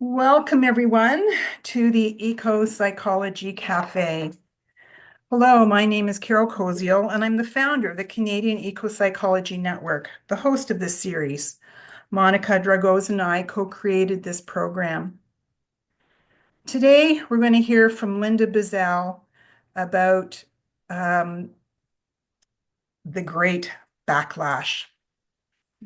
Welcome, everyone, to the Ecopsychology Café. Hello, my name is Carol Koziel, and I'm the founder of the Canadian Ecopsychology Network, the host of this series. Monica Dragoz and I co-created this program. Today, we're going to hear from Linda Buzzell about the great backlash.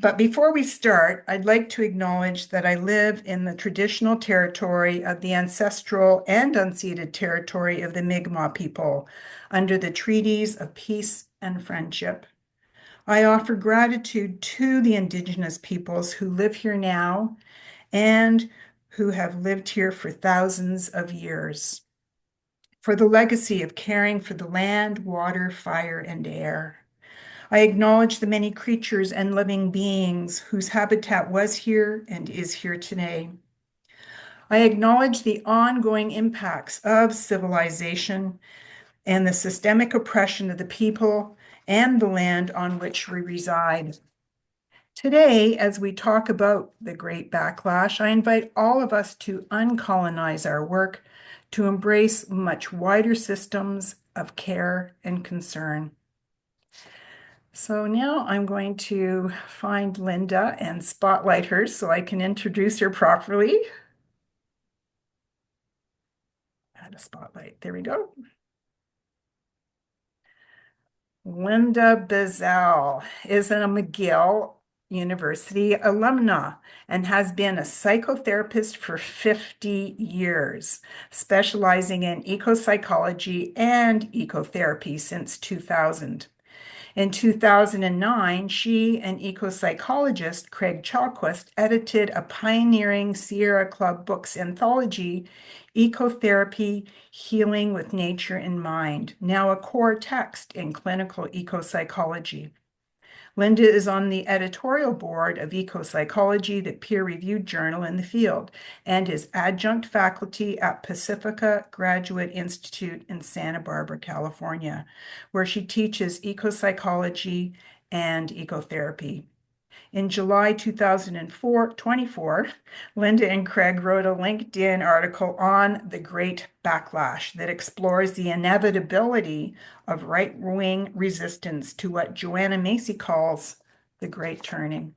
But before we start, I'd like to acknowledge that I live in the traditional territory of the ancestral and unceded territory of the Mi'kmaq people under the treaties of peace and friendship. I offer gratitude to the Indigenous peoples who live here now and who have lived here for thousands of years, for the legacy of caring for the land, water, fire, and air. I acknowledge the many creatures and living beings whose habitat was here and is here today. I acknowledge the ongoing impacts of civilization and the systemic oppression of the people and the land on which we reside. Today, as we talk about the Great Backlash, I invite all of us to uncolonize our work, to embrace much wider systems of care and concern. So now I'm going to find Linda and spotlight her so I can introduce her properly. Add a spotlight. There we go. Linda Buzzell is a McGill University alumna and has been a psychotherapist for 50 years, specializing in ecopsychology and ecotherapy since 2000. In 2009, she and ecopsychologist Craig Chalquist edited a pioneering Sierra Club Books anthology, Ecotherapy, Healing with Nature in Mind, now a core text in clinical ecopsychology. Linda is on the editorial board of Ecopsychology, the peer-reviewed journal in the field, and is adjunct faculty at Pacifica Graduate Institute in Santa Barbara, California, where she teaches ecopsychology and ecotherapy. In July 2024, Linda and Craig wrote a LinkedIn article on the Great Backlash that explores the inevitability of right-wing resistance to what Joanna Macy calls the Great Turning.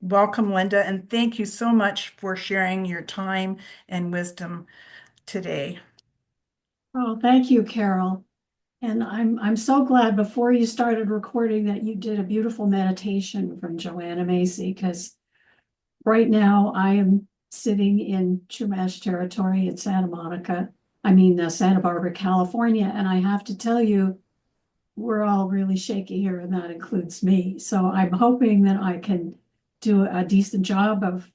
Welcome, Linda, and thank you so much for sharing your time and wisdom today. Oh, thank you, Carol. And I'm so glad before you started recording that you did a beautiful meditation from Joanna Macy, because right now I am sitting in Chumash territory in Santa Barbara, California, and I have to tell you, we're all really shaky here, and that includes me. So I'm hoping that I can do a decent job of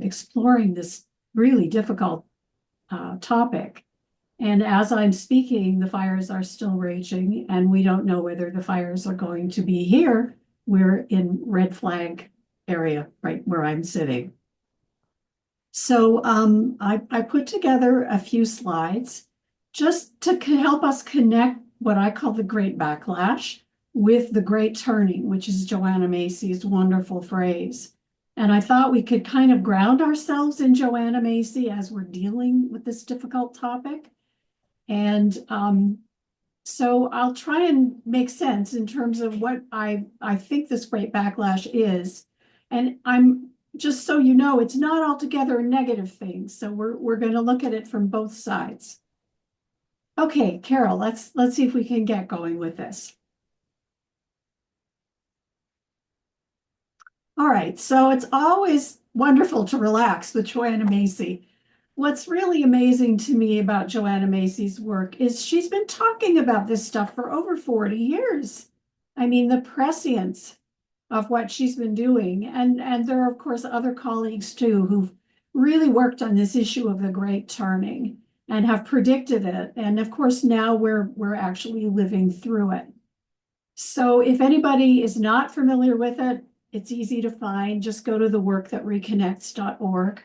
exploring this really difficult topic. And as I'm speaking, the fires are still raging, and we don't know whether the fires are going to be here. We're in red flag area, right where I'm sitting. So I put together a few slides just to help us connect what I call the Great Backlash with the Great Turning, which is Joanna Macy's wonderful phrase. And I thought we could kind of ground ourselves in Joanna Macy as we're dealing with this difficult topic. And so I'll try and make sense in terms of what I think this Great Backlash is. And I'm just so you know, it's not altogether a negative thing. So we're going to look at it from both sides. Okay, Carol, let's see if we can get going with this. All right, so it's always wonderful to relax with Joanna Macy. What's really amazing to me about Joanna Macy's work is she's been talking about this stuff for over 40 years. I mean, the prescience of what she's been doing. And there are, of course, other colleagues too who've really worked on this issue of the Great Turning and have predicted it. And of course, now we're actually living through it. So if anybody is not familiar with it, it's easy to find. Just go to the workthatreconnects.org.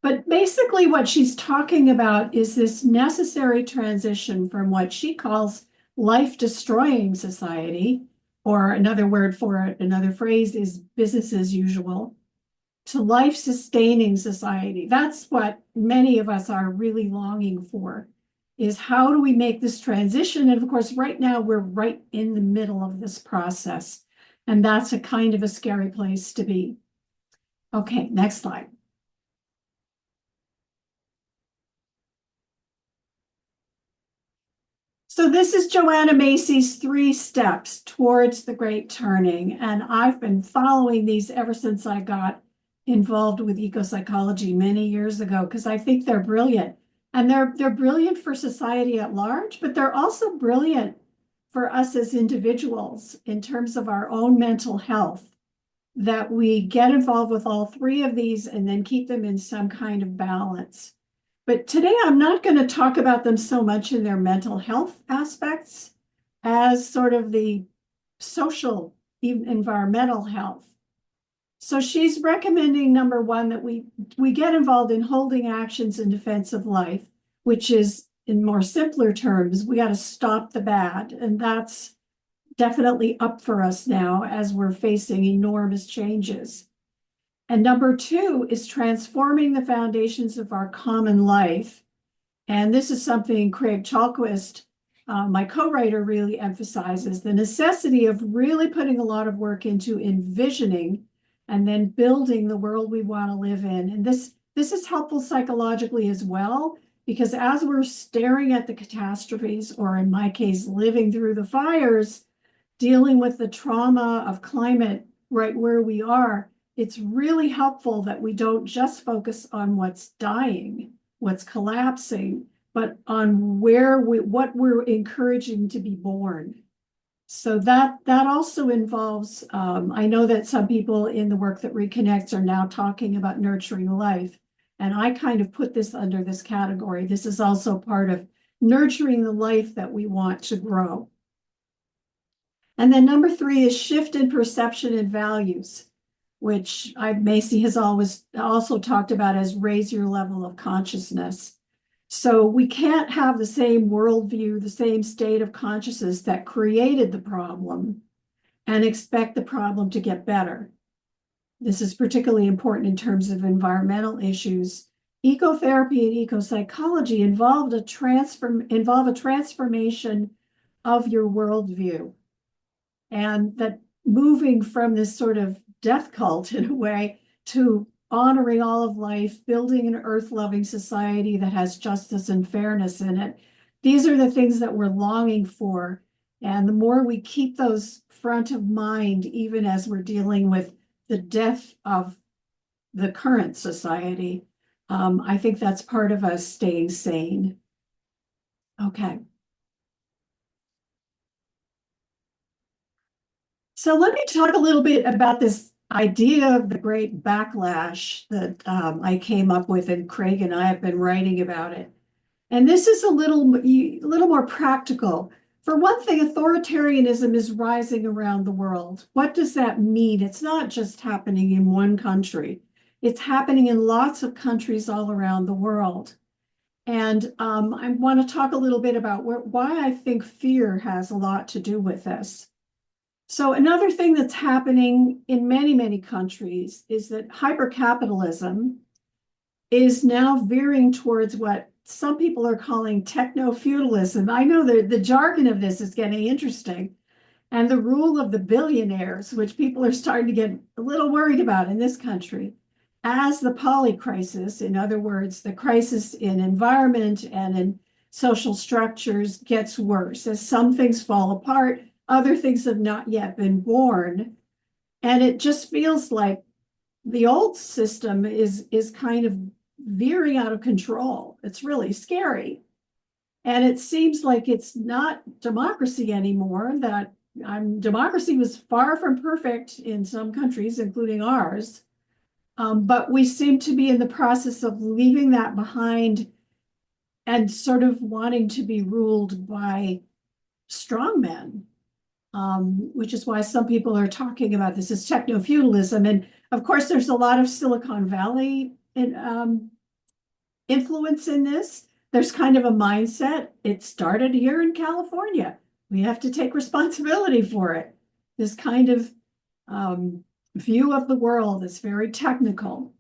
But basically what she's talking about is this necessary transition from what she calls life-destroying society, or another word for it, another phrase is business as usual, to life-sustaining society. That's what many of us are really longing for, is how do we make this transition? And of course, right now we're right in the middle of this process. And that's a kind of a scary place to be. Okay, next slide. So this is Joanna Macy's 3 steps towards the great turning. And I've been following these ever since I got involved with ecopsychology many years ago, because I think they're brilliant. And they're brilliant for society at large, but they're also brilliant for us as individuals in terms of our own mental health, that we get involved with all 3 of these and then keep them in some kind of balance. But today I'm not going to talk about them so much in their mental health aspects as sort of the social, even environmental health. So she's recommending, number 1, that we get involved in holding actions in defense of life, which is, in more simpler terms, we got to stop the bad. And that's definitely up for us now as we're facing enormous changes. And number 2 is transforming the foundations of our common life. And this is something Craig Chalquist, my co-writer, really emphasizes, the necessity of really putting a lot of work into envisioning and then building the world we want to live in. And this is helpful psychologically as well, because as we're staring at the catastrophes, or in my case, living through the fires, dealing with the trauma of climate right where we are, it's really helpful that we don't just focus on what's dying, what's collapsing, but on what we're encouraging to be born. So that also involves, I know that some people in the work that reconnects are now talking about nurturing life. And I kind of put this under this category. This is also part of nurturing the life that we want to grow. And then number 3 is shift in perception and values, which Macy has always also talked about as raise your level of consciousness. So we can't have the same worldview, the same state of consciousness that created the problem and expect the problem to get better. This is particularly important in terms of environmental issues. Ecotherapy and ecopsychology involve a transformation of your worldview. And that moving from this sort of death cult in a way to honoring all of life, building an earth-loving society that has justice and fairness in it. These are the things that we're longing for. And the more we keep those front of mind, even as we're dealing with the death of the current society, I think that's part of us staying sane. Okay. So let me talk a little bit about this idea of the great backlash that I came up with, and Craig and I have been writing about it. And this is a little more practical. For one thing, authoritarianism is rising around the world. What does that mean? It's not just happening in one country. It's happening in lots of countries all around the world. And I want to talk a little bit about why I think fear has a lot to do with this. So another thing that's happening in many, many countries is that hypercapitalism is now veering towards what some people are calling techno-feudalism. I know that the jargon of this is getting interesting. And the rule of the billionaires, which people are starting to get a little worried about in this country, as the polycrisis, in other words, the crisis in environment and in social structures gets worse, as some things fall apart, other things have not yet been born. And it just feels like the old system is kind of veering out of control. It's really scary. And it seems like it's not democracy anymore, that democracy was far from perfect in some countries, including ours. But we seem to be in the process of leaving that behind and sort of wanting to be ruled by strongmen. Which is why some people are talking about this as techno-feudalism. And of course, there's a lot of Silicon Valley influence in this. There's kind of a mindset. It started here in California. We have to take responsibility for it. This kind of view of the world that's very technical.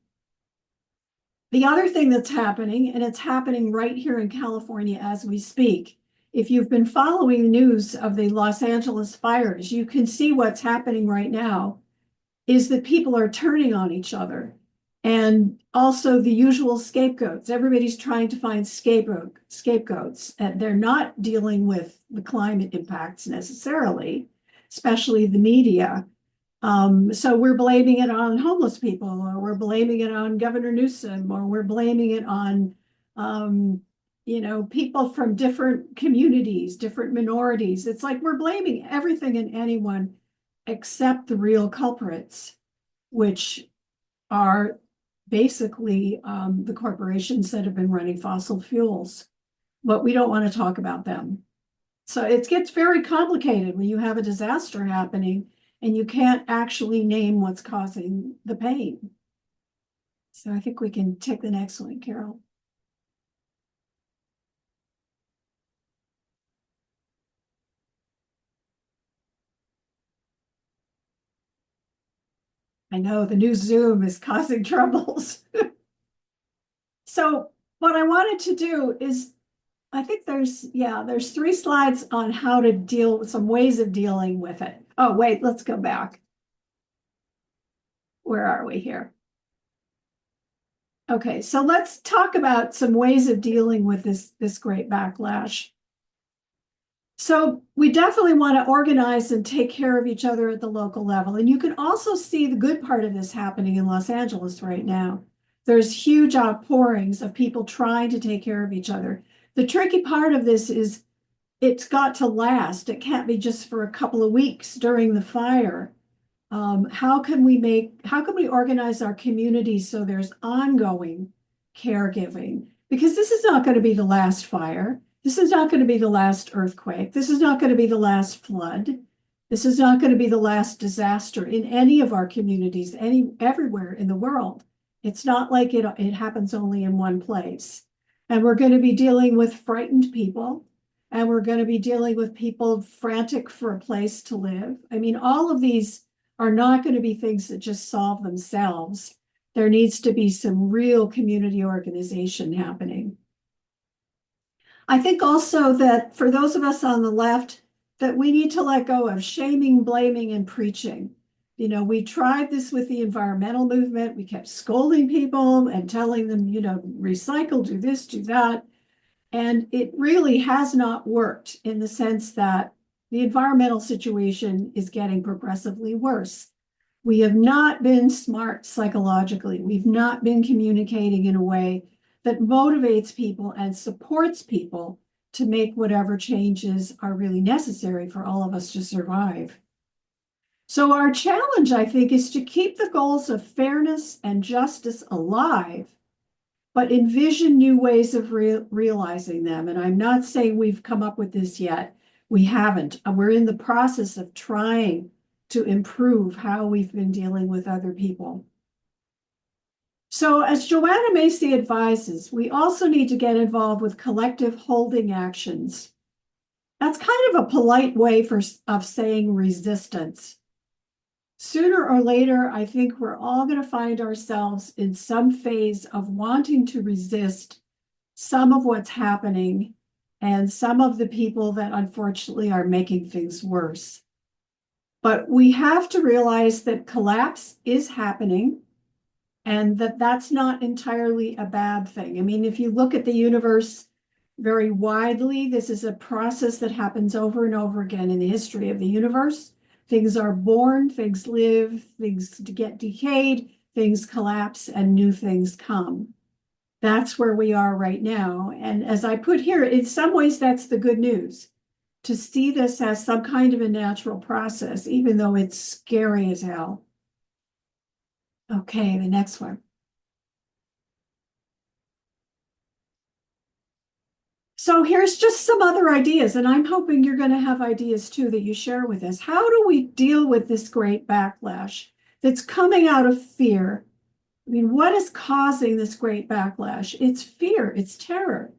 The other thing that's happening, and it's happening right here in California as we speak, if you've been following the news of the Los Angeles fires, you can see what's happening right now is that people are turning on each other. And also the usual scapegoats. Everybody's trying to find scapegoats, and they're not dealing with the climate impacts necessarily, especially the media. So we're blaming it on homeless people, or we're blaming it on Governor Newsom, or we're blaming it on, um, people from different communities, different minorities. It's like we're blaming everything and anyone except the real culprits, which are basically the corporations that have been running fossil fuels. But we don't want to talk about them. So it gets very complicated when you have a disaster happening and you can't actually name what's causing the pain. So I think we can take the next one, Carol. I know the new Zoom is causing troubles. So what I wanted to do is, I think there's 3 slides on how to deal with some ways of dealing with it. Oh, wait, let's go back. Where are we here? Okay, so let's talk about some ways of dealing with this great backlash. So we definitely want to organize and take care of each other at the local level. And you can also see the good part of this happening in Los Angeles right now. There's huge outpourings of people trying to take care of each other. The tricky part of this is it's got to last. It can't be just for a couple of weeks during the fire. How can we organize our communities so there's ongoing caregiving? Because this is not going to be the last fire. This is not going to be the last earthquake. This is not going to be the last flood. This is not going to be the last disaster in any of our communities, everywhere in the world. It's not like it happens only in one place. And we're going to be dealing with frightened people, and we're going to be dealing with people frantic for a place to live. I mean, all of these are not going to be things that just solve themselves. There needs to be some real community organization happening. I think also that for those of us on the left, that we need to let go of shaming, blaming, and preaching. We tried this with the environmental movement. We kept scolding people and telling them, recycle, do this, do that. And it really has not worked in the sense that the environmental situation is getting progressively worse. We have not been smart psychologically. We've not been communicating in a way that motivates people and supports people to make whatever changes are really necessary for all of us to survive. So our challenge, I think, is to keep the goals of fairness and justice alive, but envision new ways of realizing them. And I'm not saying we've come up with this yet. We haven't. We're in the process of trying to improve how we've been dealing with other people. So as Joanna Macy advises, we also need to get involved with collective holding actions. That's kind of a polite way of saying resistance. Sooner or later, I think we're all going to find ourselves in some phase of wanting to resist some of what's happening and some of the people that unfortunately are making things worse. But we have to realize that collapse is happening and that that's not entirely a bad thing. I mean, if you look at the universe very widely, this is a process that happens over and over again in the history of the universe. Things are born, things live, things get decayed, things collapse, and new things come. That's where we are right now. And as I put here, in some ways, that's the good news. To see this as some kind of a natural process, even though it's scary as hell. Okay, the next one. So here's just some other ideas, and I'm hoping you're going to have ideas too that you share with us. How do we deal with this great backlash that's coming out of fear? I mean, what is causing this great backlash? It's fear, it's terror.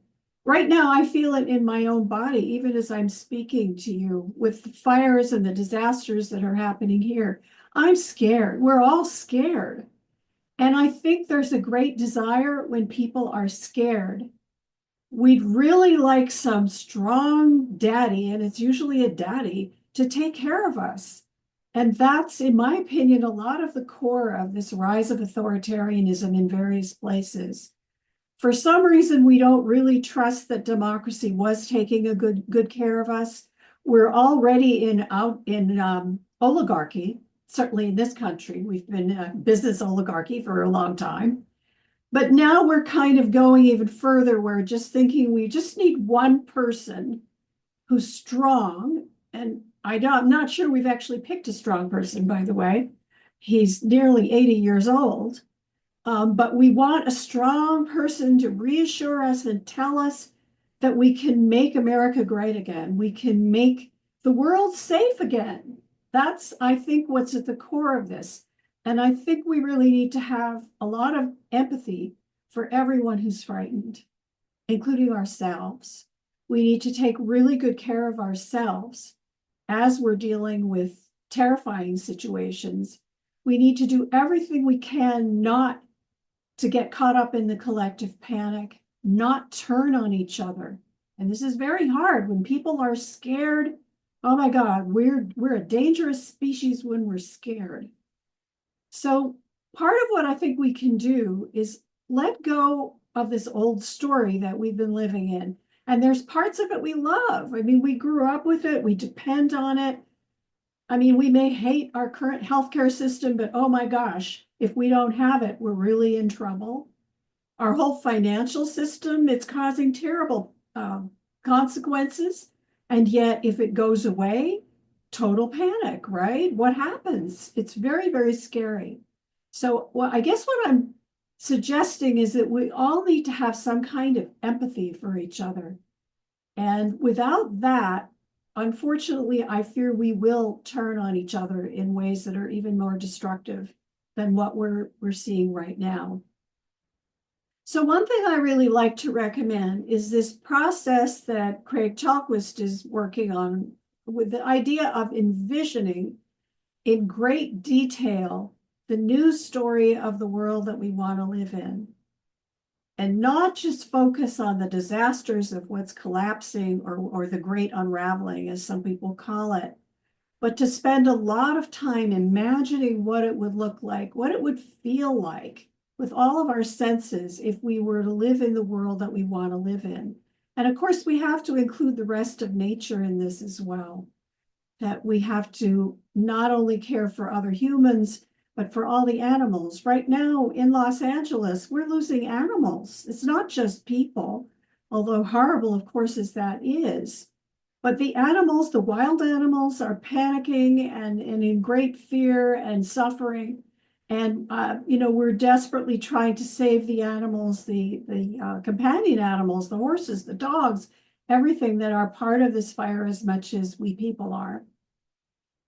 Right now, I feel it in my own body, even as I'm speaking to you with the fires and the disasters that are happening here. I'm scared. We're all scared. And I think there's a great desire when people are scared. We'd really like some strong daddy, and it's usually a daddy, to take care of us. And that's, in my opinion, a lot of the core of this rise of authoritarianism in various places. For some reason, we don't really trust that democracy was taking a good care of us. We're already in oligarchy. Certainly in this country, we've been a business oligarchy for a long time. But now we're kind of going even further. We're just thinking we just need one person who's strong. And I'm not sure we've actually picked a strong person, by the way. He's nearly 80 years old. But we want a strong person to reassure us and tell us that we can make America great again. We can make the world safe again. That's, I think, what's at the core of this. And I think we really need to have a lot of empathy for everyone who's frightened, including ourselves. We need to take really good care of ourselves as we're dealing with terrifying situations. We need to do everything we can not to get caught up in the collective panic, not turn on each other. And this is very hard when people are scared. Oh my God, we're a dangerous species when we're scared. So part of what I think we can do is let go of this old story that we've been living in. And there's parts of it we love. I mean, we grew up with it, we depend on it. I mean, we may hate our current healthcare system, but oh my gosh, if we don't have it, we're really in trouble. Our whole financial system, it's causing terrible consequences. And yet, if it goes away, total panic, right? What happens? It's very, very scary. So, well, I guess what I'm suggesting is that we all need to have some kind of empathy for each other. And without that, unfortunately, I fear we will turn on each other in ways that are even more destructive than what we're seeing right now. So one thing I really like to recommend is this process that Craig Chalkwist is working on with the idea of envisioning in great detail the news story of the world that we want to live in. And not just focus on the disasters of what's collapsing or the great unraveling, as some people call it, but to spend a lot of time imagining what it would look like, what it would feel like with all of our senses if we were to live in the world that we want to live in. And of course, we have to include the rest of nature in this as well, that we have to not only care for other humans, but for all the animals. Right now in Los Angeles, we're losing animals. It's not just people, although horrible, of course, as that is. But the animals, the wild animals, are panicking and in great fear and suffering. And we're desperately trying to save the animals, the companion animals, the horses, the dogs, everything that are part of this fire as much as we people are.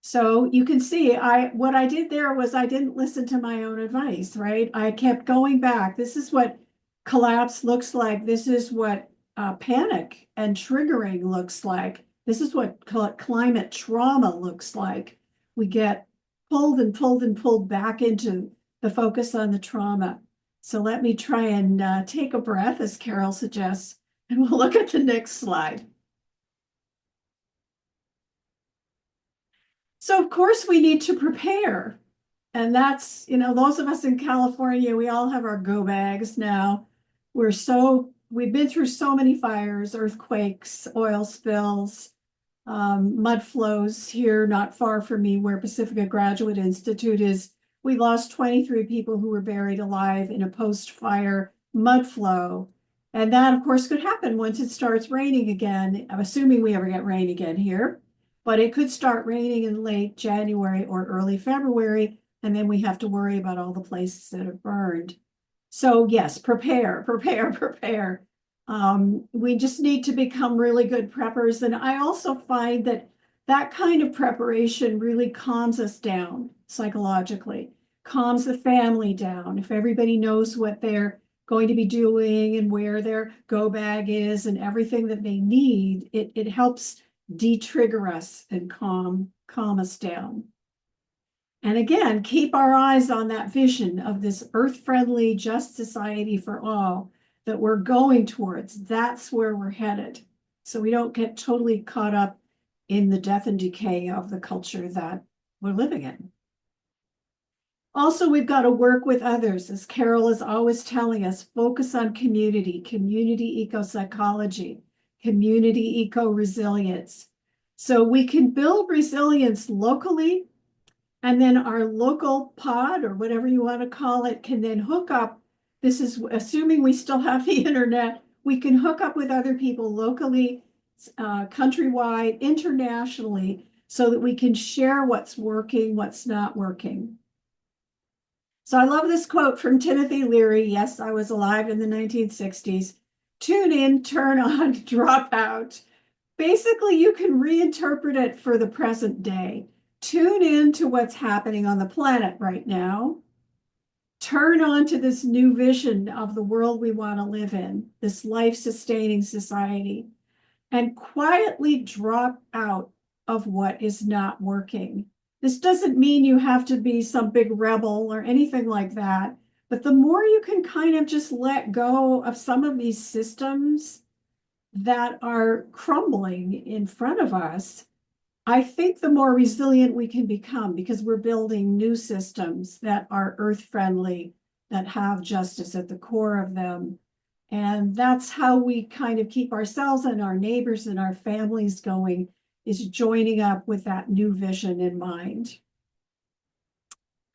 So you can see, what I did there was I didn't listen to my own advice, right? I kept going back. This is what collapse looks like. This is what panic and triggering looks like. This is what climate trauma looks like. We get pulled and pulled and pulled back into the focus on the trauma. So let me try and take a breath, as Carol suggests, and we'll look at the next slide. So of course we need to prepare. And that's, those of us in California, we all have our go bags now. We've been through so many fires, earthquakes, oil spills, mud flows here not far from me where Pacifica Graduate Institute is. We lost 23 people who were buried alive in a post-fire mud flow. And that, of course, could happen once it starts raining again. I'm assuming we ever get rain again here, but it could start raining in late January or early February, and then we have to worry about all the places that have burned. So yes, prepare, prepare, prepare. We just need to become really good preppers. And I also find that that kind of preparation really calms us down psychologically, calms the family down. If everybody knows what they're going to be doing and where their go bag is and everything that they need, it helps de-trigger us and calm us down. And again, keep our eyes on that vision of this earth-friendly, just society for all that we're going towards. That's where we're headed. So we don't get totally caught up in the death and decay of the culture that we're living in. Also, we've got to work with others. As Carol is always telling us, focus on community eco-psychology, community eco-resilience. So we can build resilience locally, and then our local pod, or whatever you want to call it, can then hook up. This is assuming we still have the internet. We can hook up with other people locally, countrywide, internationally, so that we can share what's working, what's not working. So I love this quote from Timothy Leary. Yes, I was alive in the 1960s. Tune in, turn on, drop out. Basically, you can reinterpret it for the present day. Tune in to what's happening on the planet right now. Turn on to this new vision of the world we want to live in, this life-sustaining society, and quietly drop out of what is not working. This doesn't mean you have to be some big rebel or anything like that, but the more you can kind of just let go of some of these systems that are crumbling in front of us, I think the more resilient we can become, because we're building new systems that are earth friendly, that have justice at the core of them. And that's how we kind of keep ourselves and our neighbors and our families going, is joining up with that new vision in mind.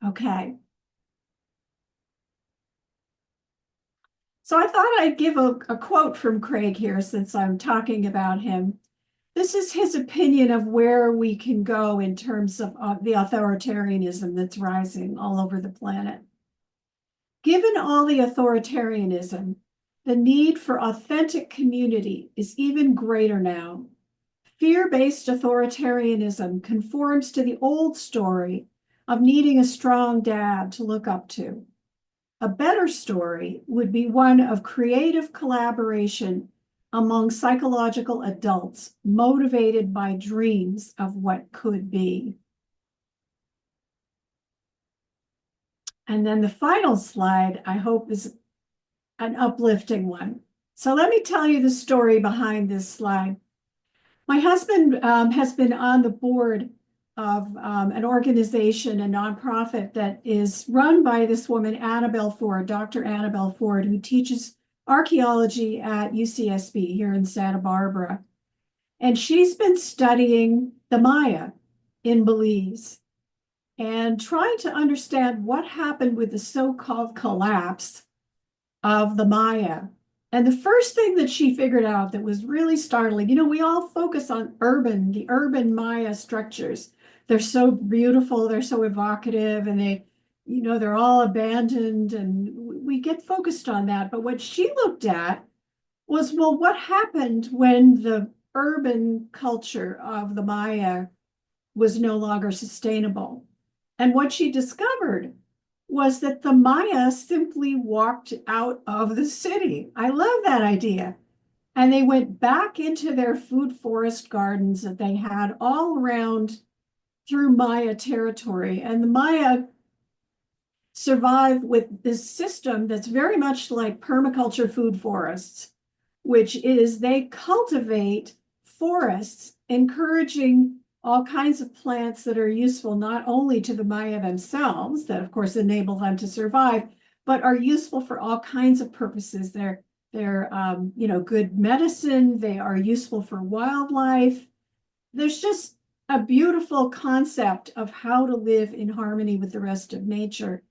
Okay. So I thought I'd give a quote from Craig here, since I'm talking about him. This is his opinion of where we can go in terms of the authoritarianism that's rising all over the planet. Given all the authoritarianism, the need for authentic community is even greater now. Fear-based authoritarianism conforms to the old story of needing a strong dad to look up to. A better story would be one of creative collaboration among psychological adults motivated by dreams of what could be. And then the final slide, I hope, is an uplifting one. So let me tell you the story behind this slide. My husband has been on the board of an organization, a nonprofit that is run by this woman, Annabelle Ford, Dr. Annabelle Ford, who teaches archaeology at UCSB here in Santa Barbara. And she's been studying the Maya in Belize and trying to understand what happened with the so-called collapse of the Maya. And the first thing that she figured out that was really startling, we all focus on the urban Maya structures. They're so beautiful, they're so evocative, and they're all abandoned, and we get focused on that. But what she looked at was, well, what happened when the urban culture of the Maya was no longer sustainable? And what she discovered was that the Maya simply walked out of the city. I love that idea. And they went back into their food forest gardens that they had all around through Maya territory. And the Maya survive with this system that's very much like permaculture food forests, which is they cultivate forests, encouraging all kinds of plants that are useful not only to the Maya themselves, that of course enable them to survive, but are useful for all kinds of purposes. They're good medicine. They are useful for wildlife. There's just a beautiful concept of how to live in harmony with the rest of nature.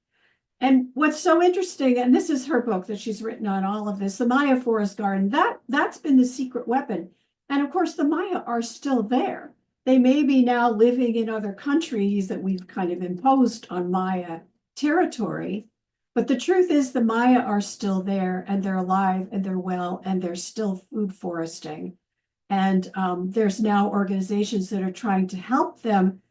And what's so interesting, and this is her book that she's written on all of this, the Maya Forest Garden, that's been the secret weapon. And of course, the Maya are still there. They may be now living in other countries that we've kind of imposed on Maya territory, but the truth is the Maya are still there, and they're alive, and they're well, and they're still food foresting. And there's now organizations that are trying to help them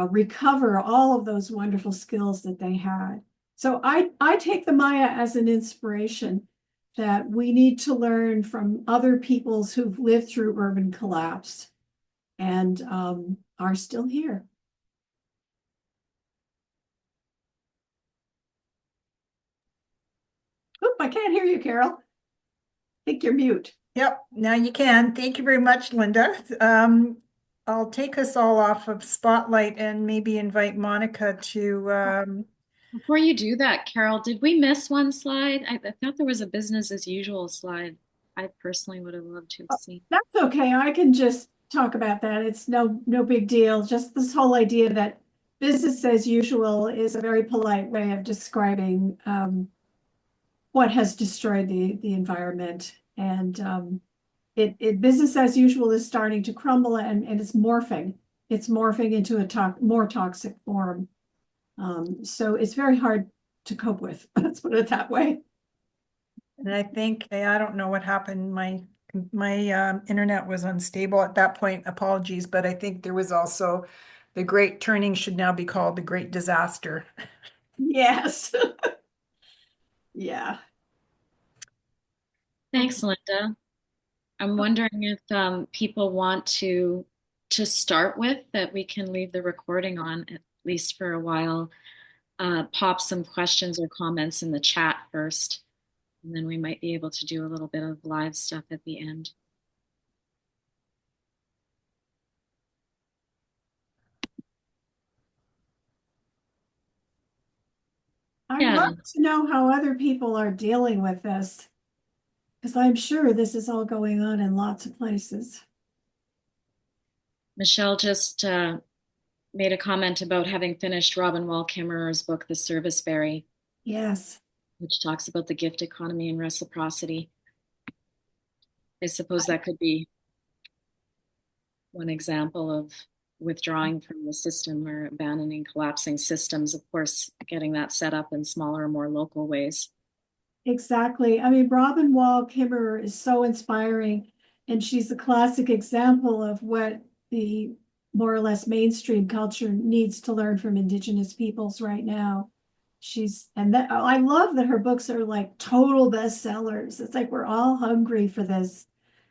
recover all of those wonderful skills that they had. So I take the Maya as an inspiration that we need to learn from other peoples who've lived through urban collapse and are still here. I can't hear you, Carol. I think you're mute. Yep, now you can. Thank you very much, Linda. I'll take us all off of Spotlight and maybe invite Monica to Before you do that, Carol, did we miss one slide? I thought there was a business as usual slide. I personally would have loved to have seen. That's okay. I can just talk about that. It's no big deal. Just this whole idea that business as usual is a very polite way of describing what has destroyed the environment. And it business as usual is starting to crumble and it's morphing. It's morphing into a more toxic form. So it's very hard to cope with. Let's put it that way. and I think I don't know what happened. My internet was unstable at that point. Apologies, but I think there was also the Great Turning should now be called the Great Disaster. Yes. Yeah. Thanks, Linda. I'm wondering if people want to start with that we can leave the recording on at least for a while. Pop some questions or comments in the chat first, and then we might be able to do a little bit of live stuff at the end. I'd Yeah, love to know how other people are dealing with this, because I'm sure this is all going on in lots of places. Michelle just made a comment about having finished Robin Wall Kimmerer's book, The Serviceberry, Yes, which talks about the gift economy and reciprocity. I suppose that could be one example of withdrawing from the system or abandoning collapsing systems. Of course, getting that set up in smaller, more local ways. exactly. I mean, Robin Wall Kimmerer is so inspiring, and she's a classic example of what the more or less mainstream culture needs to learn from Indigenous peoples right now. I love that her books are like total bestsellers. It's like we're all hungry for this.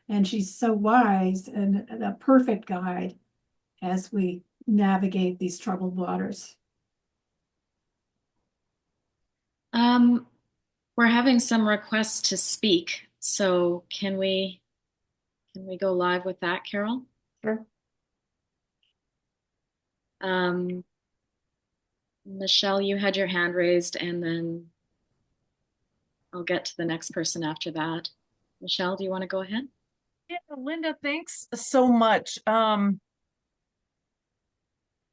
And she's so wise and a perfect guide as we navigate these troubled waters. Um, we're having some requests to speak, so can we go live with that, Carol? Sure. Um, Michelle, you had your hand raised, and then I'll get to the next person after that. Michelle, do you want to go ahead? Yeah, Linda, thanks so much.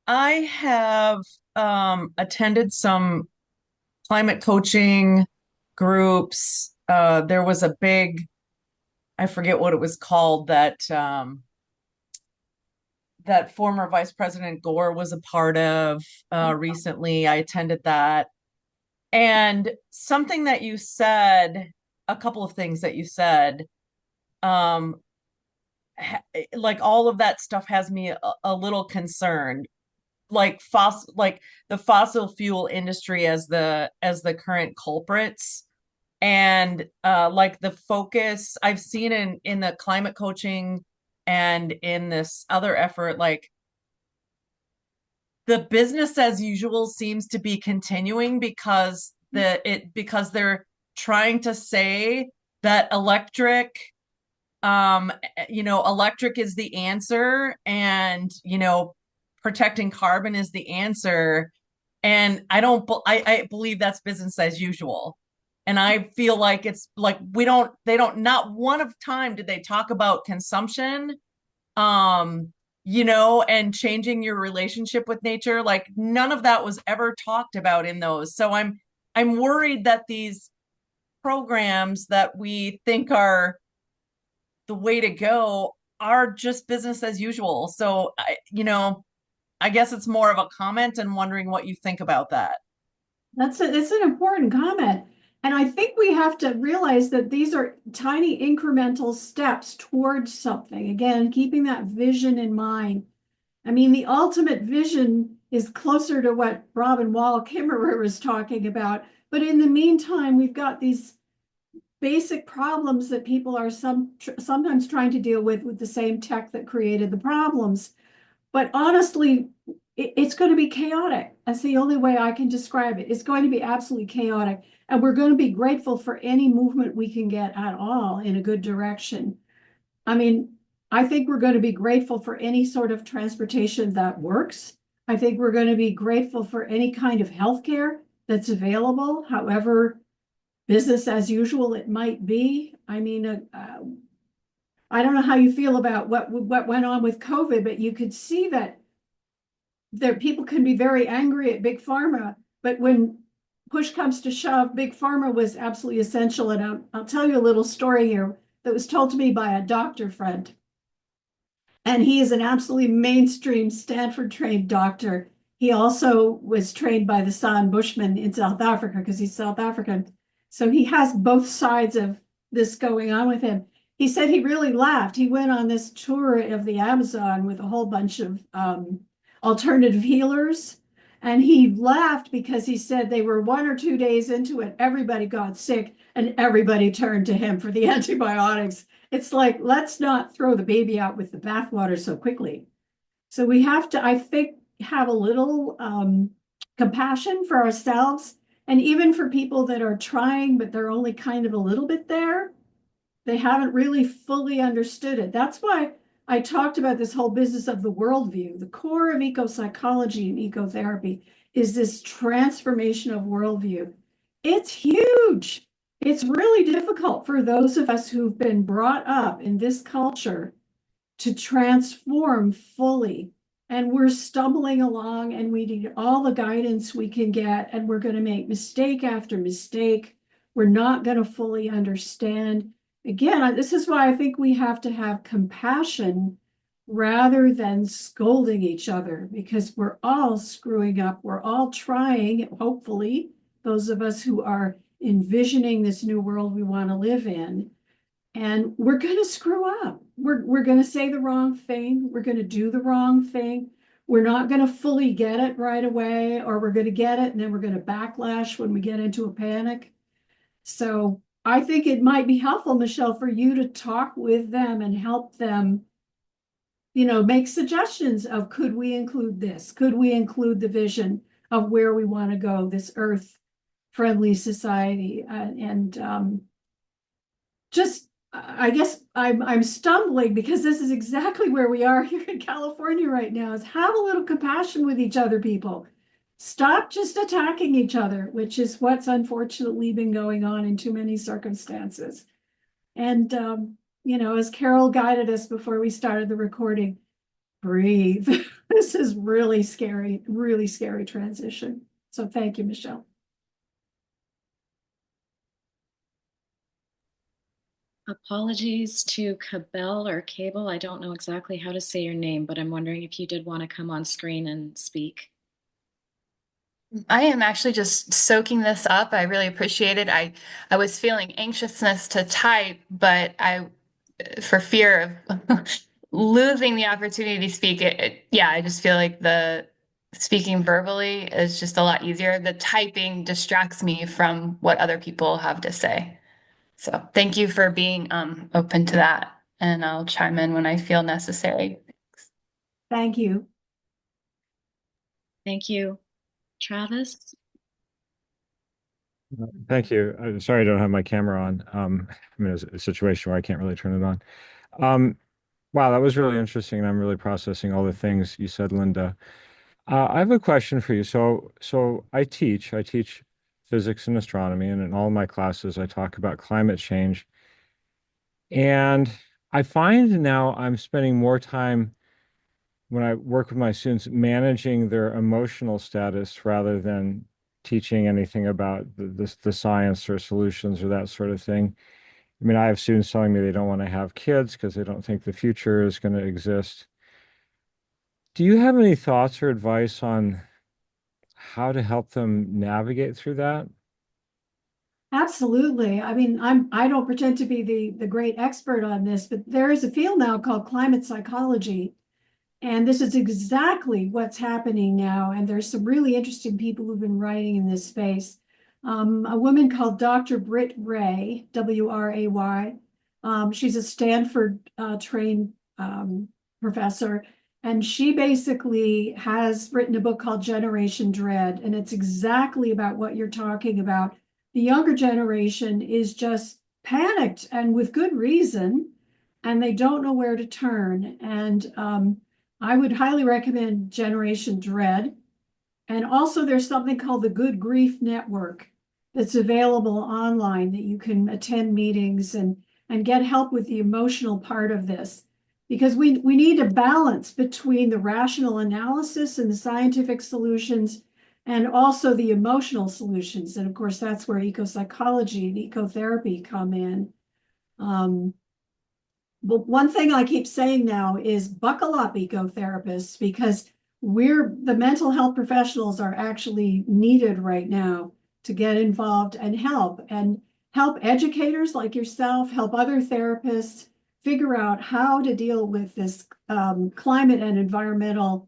I have attended some climate coaching groups. There was a big, I forget what it was called, that former Vice President Gore was a part of recently. I attended that. And something that you said, a couple of things that you said, um, like all of that stuff has me a little concerned. Like the fossil fuel industry as the current culprits, and like the focus I've seen in the climate coaching and in this other effort, like the business as usual seems to be continuing because they're trying to say that electric is the answer, and protecting carbon is the answer. And I believe that's business as usual. And I feel like it's like they don't, not one of time did they talk about consumption, um, and changing your relationship with nature. Like none of that was ever talked about in those. So I'm worried that these programs that we think are the way to go are just business as usual. So I guess it's more of a comment and wondering what you think about that. It's an important comment. And I think we have to realize that these are tiny incremental steps towards something. Again, keeping that vision in mind. I mean, the ultimate vision is closer to what Robin Wall Kimmerer was talking about. But in the meantime, we've got these basic problems that people are sometimes trying to deal with the same tech that created the problems. But honestly, it's going to be chaotic. That's the only way I can describe it. It's going to be absolutely chaotic. And we're going to be grateful for any movement we can get at all in a good direction. I mean, I think we're going to be grateful for any sort of transportation that works. I think we're going to be grateful for any kind of healthcare that's available, however business as usual it might be. I mean, I don't know how you feel about what went on with COVID, but you could see that there people can be very angry at big pharma, but when push comes to shove, big pharma was absolutely essential. And I'll tell you a little story here that was told to me by a doctor friend. And he is an absolutely mainstream Stanford trained doctor. He also was trained by the San Bushman in South Africa because he's South African. So he has both sides of this going on with him. He said he really laughed. He went on this tour of the Amazon with a whole bunch of alternative healers. And he laughed because he said they were 1 or 2 days into it. Everybody got sick and everybody turned to him for the antibiotics. It's like, let's not throw the baby out with the bathwater so quickly. So we have to, I think, have a little compassion for ourselves and even for people that are trying, but they're only kind of a little bit there. They haven't really fully understood it. That's why I talked about this whole business of the worldview. The core of ecopsychology and ecotherapy is this transformation of worldview. It's huge. It's really difficult for those of us who've been brought up in this culture to transform fully. And we're stumbling along and we need all the guidance we can get. And we're going to make mistake after mistake. We're not going to fully understand. Again, this is why I think we have to have compassion rather than scolding each other, because we're all screwing up. We're all trying, hopefully, those of us who are envisioning this new world we want to live in. And we're going to screw up. We're going to say the wrong thing. We're going to do the wrong thing. We're not going to fully get it right away, or we're going to get it and then we're going to backlash when we get into a panic. So I think it might be helpful, Michelle, for you to talk with them and help them, make suggestions of, could we include this? Could we include the vision of where we want to go, this earth-friendly society? Just, I guess I'm stumbling because this is exactly where we are here in California right now, is have a little compassion with each other, people. Stop just attacking each other, which is what's unfortunately been going on in too many circumstances. And, as Carol guided us before we started the recording, breathe. This is really scary transition. So thank you, Michelle. Apologies to Cabell or Cable. I don't know exactly how to say your name, but I'm wondering if you did want to come on screen and speak. I am actually just soaking this up. I really appreciate it. I was feeling anxiousness to type, but for fear of losing the opportunity to speak, yeah, I just feel like the speaking verbally is just a lot easier. The typing distracts me from what other people have to say. So thank you for being open to that, and I'll chime in when I feel necessary. Thank you. Thank you. Travis? Thank you. I'm sorry I don't have my camera on. I'm in a situation where I can't really turn it on. Wow, that was really interesting, and I'm really processing all the things you said, Linda. I have a question for you. So I teach physics and astronomy, and in all my classes, I talk about climate change. And I find now I'm spending more time when I work with my students managing their emotional status rather than teaching anything about the science or solutions or that sort of thing. I mean, I have students telling me they don't want to have kids because they don't think the future is going to exist. Do you have any thoughts or advice on how to help them navigate through that? Absolutely. I mean, I don't pretend to be the great expert on this, but there is a field now called climate psychology. And this is exactly what's happening now. And there's some really interesting people who've been writing in this space. A woman called Dr. Britt Ray, W-R-A-Y. She's a Stanford trained professor. And she basically has written a book called Generation Dread, and it's exactly about what you're talking about. The younger generation is just panicked and with good reason, and they don't know where to turn. And I would highly recommend Generation Dread. And also, there's something called the Good Grief Network that's available online that you can attend meetings and get help with the emotional part of this. Because we need a balance between the rational analysis and the scientific solutions and also the emotional solutions. And of course, that's where ecopsychology and ecotherapy come in. But one thing I keep saying now is buckle up, ecotherapists, because the mental health professionals are actually needed right now to get involved and help educators like yourself, help other therapists figure out how to deal with this climate and environmental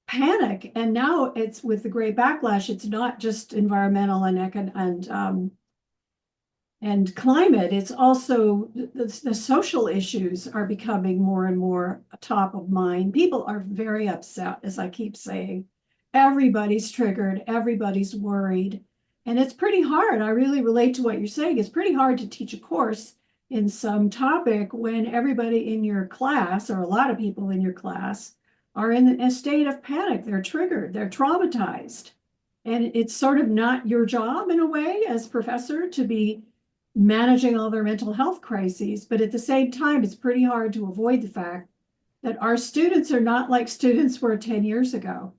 panic. And now it's with the great backlash, it's not just environmental and climate, it's also the social issues are becoming more and more top of mind. People are very upset, as I keep saying. Everybody's triggered, everybody's worried. And it's pretty hard. I really relate to what you're saying. It's pretty hard to teach a course in some topic when everybody in your class, or a lot of people in your class, are in a state of panic. They're triggered, they're traumatized. And it's sort of not your job in a way as professor to be managing all their mental health crises, but at the same time, it's pretty hard to avoid the fact that our students are not like students were 10 years ago.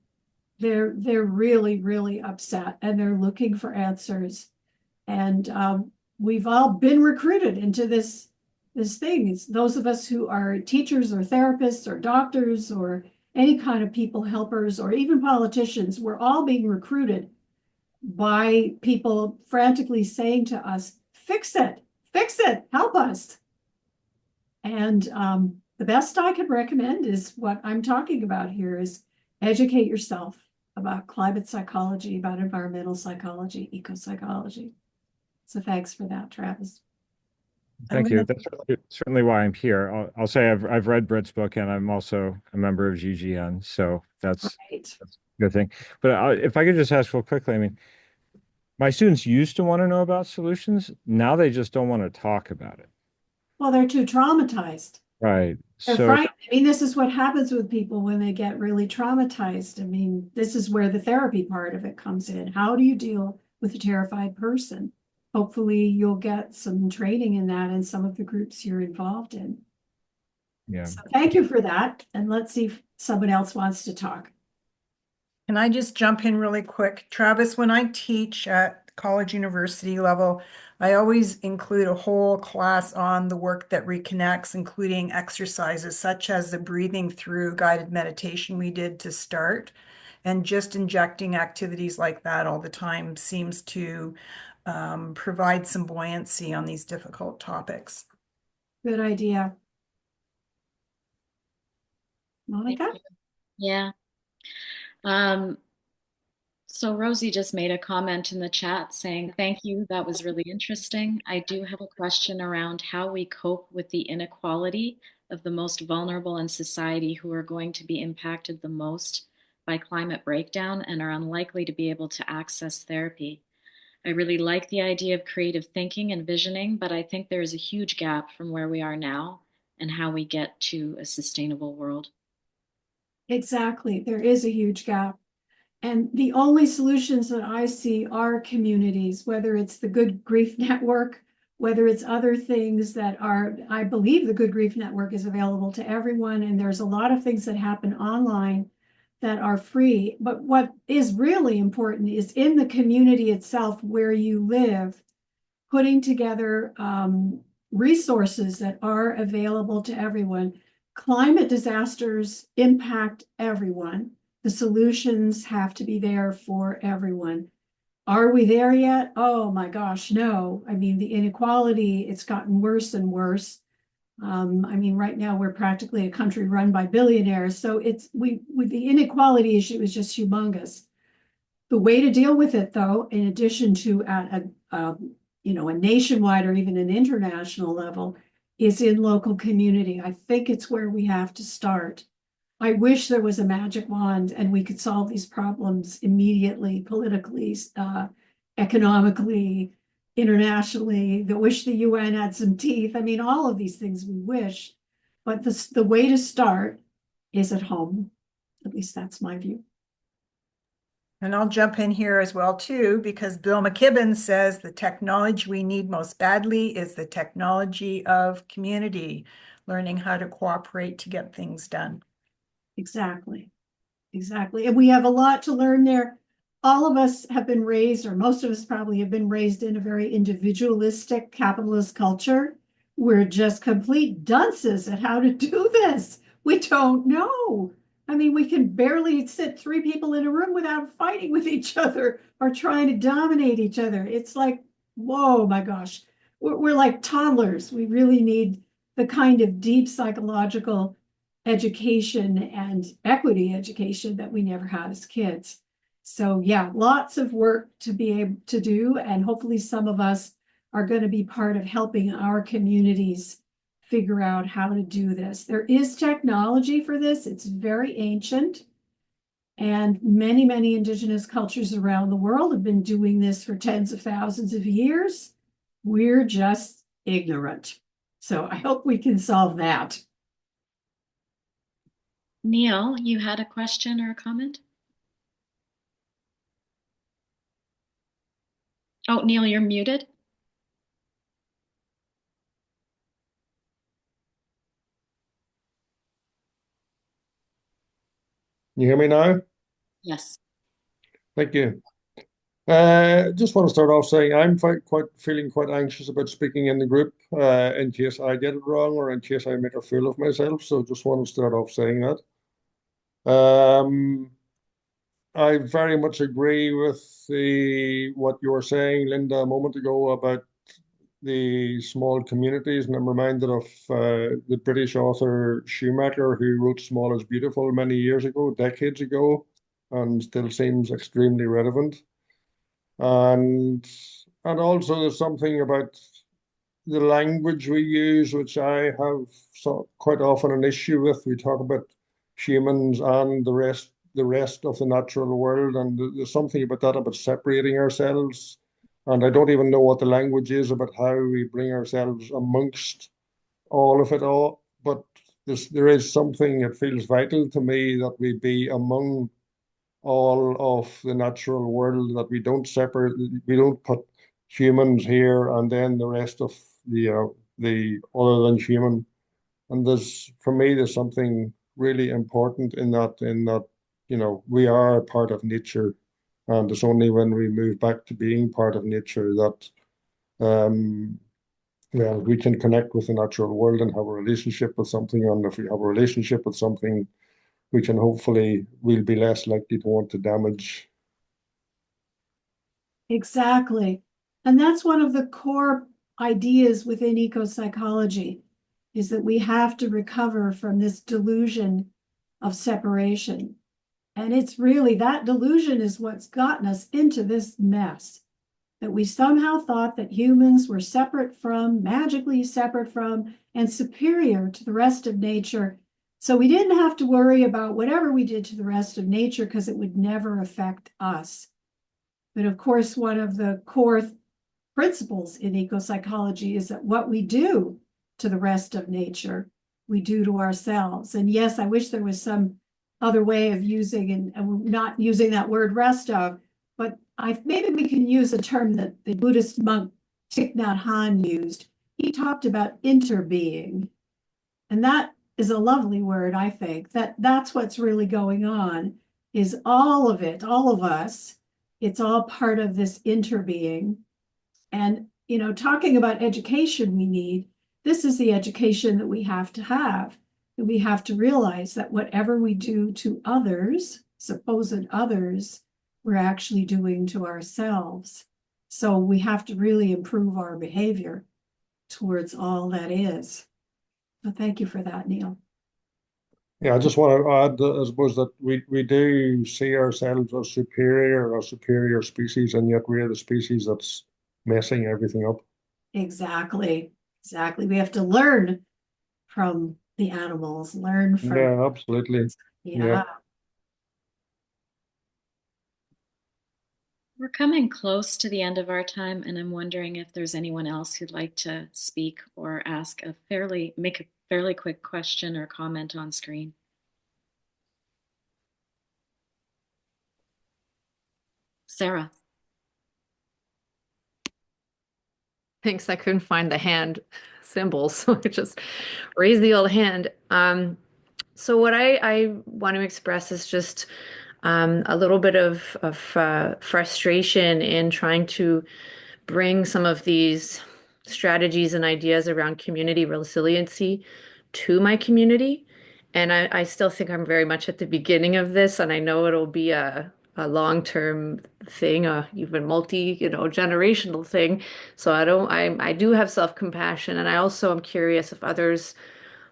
They're really, really upset and they're looking for answers. And we've all been recruited into this thing. It's those of us who are teachers or therapists or doctors or any kind of people helpers or even politicians, we're all being recruited by people frantically saying to us, fix it, help us. And the best I could recommend is what I'm talking about here is educate yourself about climate psychology, about environmental psychology, ecopsychology. So thanks for that, Travis. Thank you. That's certainly why I'm here. I'll say I've read Britt's book and I'm also a member of GGN, so that's Right. a good thing. But if I could just ask real quickly, I mean, my students used to want to know about solutions. Now they just don't want to talk about it. Well, they're too traumatized. Right. They're So, frightened. I mean, this is what happens with people when they get really traumatized. I mean, this is where the therapy part of it comes in. How do you deal with a terrified person? Hopefully, you'll get some training in that in some of the groups you're involved in. yeah. So thank you for that. And let's see if someone else wants to talk. Can I just jump in really quick? Travis, when I teach at college university level, I always include a whole class on the work that reconnects, including exercises such as the breathing through guided meditation we did to start. And just injecting activities like that all the time seems to provide some buoyancy on these difficult topics. Good idea. Monica? Yeah. So Rosie just made a comment in the chat saying, thank you, that was really interesting. I do have a question around how we cope with the inequality of the most vulnerable in society who are going to be impacted the most by climate breakdown and are unlikely to be able to access therapy. I really like the idea of creative thinking and visioning, but I think there is a huge gap from where we are now and how we get to a sustainable world. Exactly. There is a huge gap. And the only solutions that I see are communities, whether it's the Good Grief Network, whether it's other things that are, I believe the Good Grief Network is available to everyone. And there's a lot of things that happen online that are free. But what is really important is in the community itself where you live, putting together resources that are available to everyone. Climate disasters impact everyone. The solutions have to be there for everyone. Are we there yet? Oh my gosh, no. I mean, the inequality, it's gotten worse and worse. I mean, right now we're practically a country run by billionaires. So the inequality issue is just humongous. The way to deal with it, though, in addition to at a nationwide or even an international level, is in local community. I think it's where we have to start. I wish there was a magic wand and we could solve these problems immediately, politically, economically, internationally. I wish the UN had some teeth. I mean, all of these things we wish, but the way to start is at home. At least that's my view. And I'll jump in here as well too, because Bill McKibben says the technology we need most badly is the technology of community, learning how to cooperate to get things done. Exactly. Exactly. And we have a lot to learn there. All of us have been raised, or most of us probably have been raised in a very individualistic capitalist culture. We're just complete dunces at how to do this. We don't know. I mean, we can barely sit three people in a room without fighting with each other or trying to dominate each other. It's like, whoa, my gosh. We're like toddlers. We really need the kind of deep psychological education and equity education that we never had as kids. So yeah, lots of work to be able to do, and hopefully some of us are going to be part of helping our communities figure out how to do this. There is technology for this. It's very ancient, and many, many indigenous cultures around the world have been doing this for tens of thousands of years. We're just ignorant. So I hope we can solve that. Neil, you had a question or a comment? Oh, Neil, you're muted. You hear me now? Yes. Thank you. Just want to start off saying I'm quite feeling quite anxious about speaking in the group in case I get it wrong or in case I make a fool of myself. So just want to start off saying that. I very much agree with what you were saying, Linda, a moment ago about the small communities, and I'm reminded of the British author Schumacher, who wrote "Small is Beautiful" many years ago, decades ago, and still seems extremely relevant. And and also there's something about the language we use, which I have quite often an issue with. We talk about humans and the rest of the natural world, and there's something about that about separating ourselves. And I don't even know what the language is about how we bring ourselves amongst all of it all. But there is something that feels vital to me that we be among all of the natural world, that we don't separate, we don't put humans here and then the rest of the other than human. And for me, there's something really important in that, we are part of nature. And it's only when we move back to being part of nature that, um, well, we can connect with the natural world and have a relationship with something. And if we have a relationship with something, we'll be less likely to want to damage. Exactly. And that's one of the core ideas within ecopsychology, is that we have to recover from this delusion of separation. And it's really that delusion is what's gotten us into this mess, that we somehow thought that humans were separate from, magically separate from, and superior to the rest of nature. So we didn't have to worry about whatever we did to the rest of nature because it would never affect us. But of course, one of the core principles in ecopsychology is that what we do to the rest of nature, we do to ourselves. And yes, I wish there was some other way of using, and not using that word rest of, but maybe we can use a term that the Buddhist monk Thich Nhat Hanh used. He talked about interbeing. And that is a lovely word, I think. That's what's really going on, is all of it, all of us. It's all part of this interbeing. And, talking about education we need, this is the education that we have to have. That we have to realize that whatever we do to others, supposed others, we're actually doing to ourselves. So we have to really improve our behavior towards all that is. So thank you for that, Neil. Yeah, I just want to add, I suppose, that we do see ourselves as superior, a superior species, and yet we're the species that's messing everything up. Exactly. Exactly. We have to learn from the animals, learn from. Yeah, absolutely. Yeah. We're coming close to the end of our time, and I'm wondering if there's anyone else who'd like to speak or make a fairly quick question or comment on screen. Sarah. Thanks. I couldn't find the hand symbol, so I just raised the old hand. So what I want to express is just a little bit of frustration in trying to bring some of these strategies and ideas around community resiliency to my community. And I still think I'm very much at the beginning of this, and I know it'll be a long-term thing, even generational thing. So I do have self-compassion, and I also am curious if others,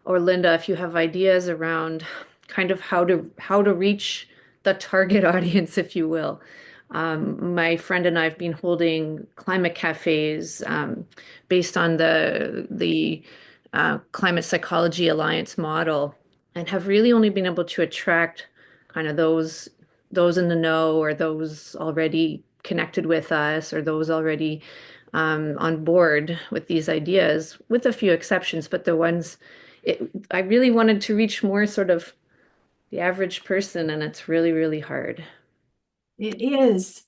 or Linda, if you have ideas around kind of how to reach the target audience, if you will. My friend and I have been holding climate cafes based on the Climate Psychology Alliance model, and have really only been able to attract kind of those in the know, or those already connected with us, or those already on board with these ideas, with a few exceptions. But I really wanted to reach more sort of the average person, and it's really, really hard. It is.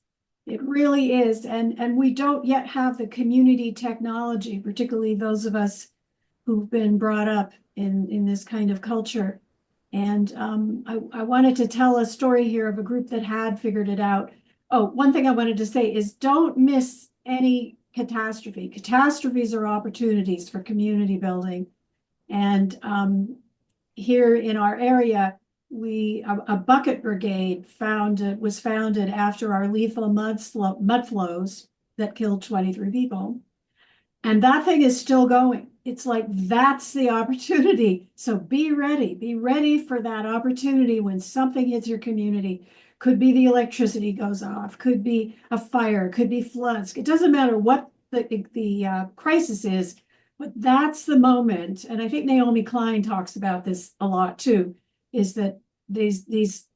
It really is. And we don't yet have the community technology, particularly those of us who've been brought up in this kind of culture. And I wanted to tell a story here of a group that had figured it out. Oh, one thing I wanted to say is don't miss any catastrophe. Catastrophes are opportunities for community building. And here in our area, a bucket brigade was founded after our lethal mud flows that killed 23 people. And that thing is still going. It's like, that's the opportunity. So be ready for that opportunity when something hits your community. Could be the electricity goes off, could be a fire, could be floods. It doesn't matter what the crisis is, but that's the moment. And I think Naomi Klein talks about this a lot too, is that these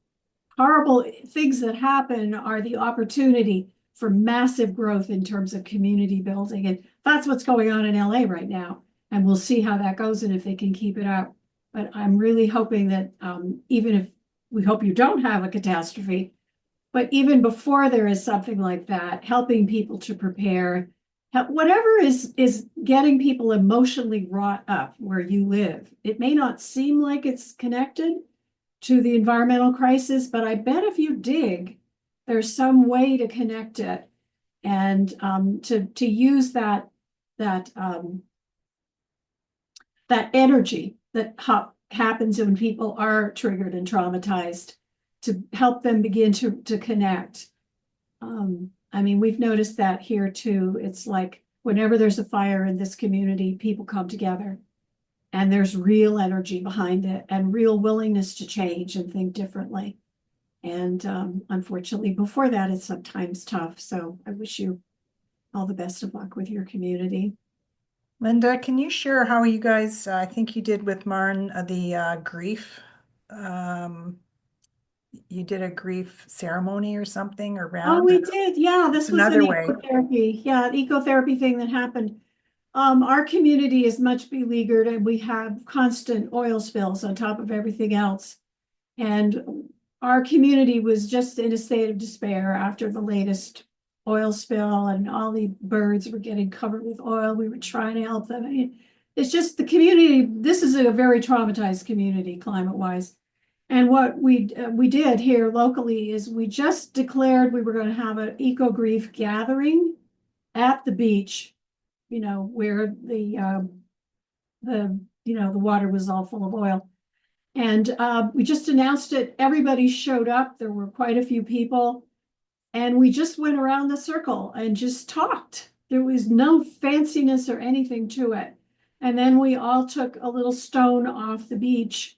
horrible things that happen are the opportunity for massive growth in terms of community building. And that's what's going on in LA right now. And we'll see how that goes and if they can keep it up. But I'm really hoping that even if we hope you don't have a catastrophe, but even before there is something like that, helping people to prepare, whatever is getting people emotionally wrought up where you live. It may not seem like it's connected to the environmental crisis, but I bet if you dig, there's some way to connect it and to use that energy that happens when people are triggered and traumatized to help them begin to connect. I mean, we've noticed that here too. It's like whenever there's a fire in this community, people come together and there's real energy behind it and real willingness to change and think differently. And unfortunately, before that, it's sometimes tough. So I wish you all the best of luck with your community. Linda, can you share how you guys, I think you did with Marn, the grief, you did a grief ceremony or something Oh, around we it? did. Yeah, this was an Another way. ecotherapy. Yeah, an ecotherapy thing that happened. Our community is much beleaguered and we have constant oil spills on top of everything else. And our community was just in a state of despair after the latest oil spill and all the birds were getting covered with oil. We were trying to help them. I mean, it's just the community. This is a very traumatized community climate-wise. And what we did here locally is we just declared we were going to have an eco grief gathering at the beach, where the water was all full of oil. And we just announced it. Everybody showed up. There were quite a few people. And we just went around the circle and just talked. There was no fanciness or anything to it. And then we all took a little stone off the beach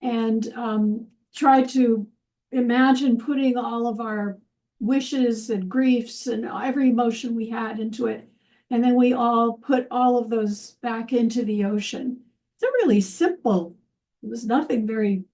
and tried to imagine putting all of our wishes and griefs and every emotion we had into it. And then we all put all of those back into the ocean. It's a really simple, it was nothing very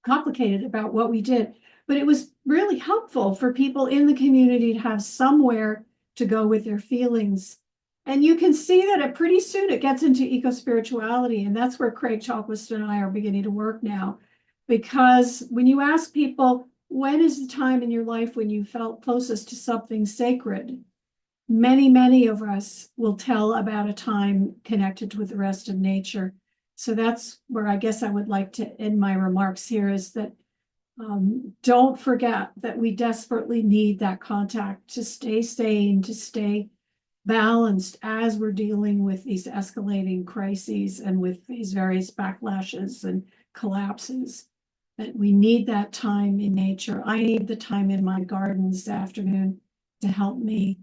complicated about what we did, but it was really helpful for people in the community to have somewhere to go with their feelings. And you can see that pretty soon it gets into eco-spirituality, and that's where Craig Chalquist and I are beginning to work now. Because when you ask people, when is the time in your life when you felt closest to something sacred? Many of us will tell about a time connected with the rest of nature. So that's where I guess I would like to end my remarks here, is that don't forget that we desperately need that contact to stay sane, to stay balanced as we're dealing with these escalating crises and with these various backlashes and collapses. That we need that time in nature. I need the time in my garden this afternoon to help me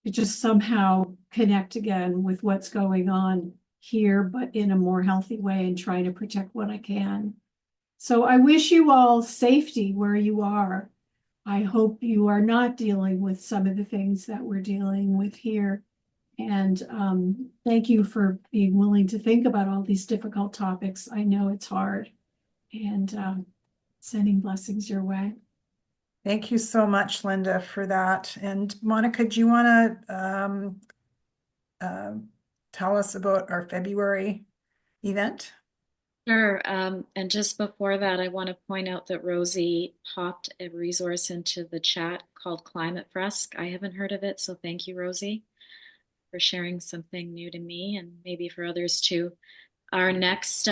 to just somehow connect again with what's going on here, but in a more healthy way, and trying to protect what I can. So I wish you all safety where you are. I hope you are not dealing with some of the things that we're dealing with here. And thank you for being willing to think about all these difficult topics. I know it's hard. And sending blessings your way. Thank you so much, Linda, for that. And Monica, do you want to tell us about our February event? Sure. And just before that, I want to point out that Rosie popped a resource into the chat called Climate Fresque. I haven't heard of it, so thank you, Rosie, for sharing something new to me and maybe for others too. Our next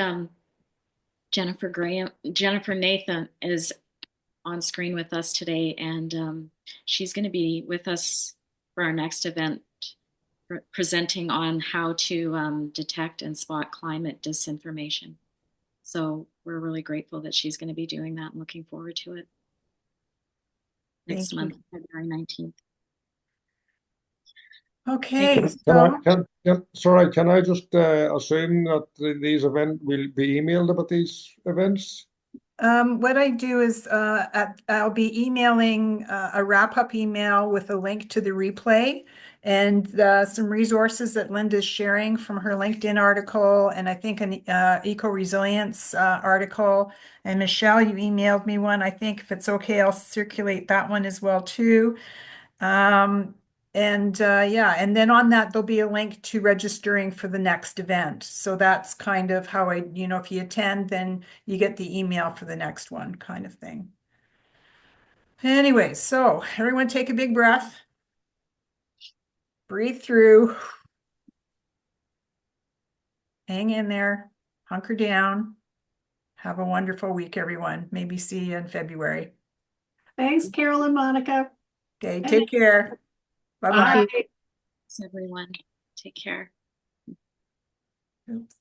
Jennifer Nathan is on screen with us today, and she's going to be with us for our next event, presenting on how to detect and spot climate disinformation. So we're really grateful that she's going to be doing that and looking forward to it next month, February 19th. Okay, sorry, can I just assume that these events will be emailed about these events? What I do is I'll be emailing a wrap-up email with a link to the replay and some resources that Linda's sharing from her LinkedIn article, and I think an eco-resilience article. And Michelle, you emailed me one. I think if it's okay, I'll circulate that one as well too. Yeah, and then on that, there'll be a link to registering for the next event. So that's kind of how if you attend, then you get the email for the next one, kind of thing. Anyway, so everyone take a big breath. Breathe through. Hang in there. Hunker down. Have a wonderful week, everyone. Maybe see you in February. Thanks, Carol and Monica. Okay, take care. Bye-bye. Bye. Thanks, everyone. Take care. Oops.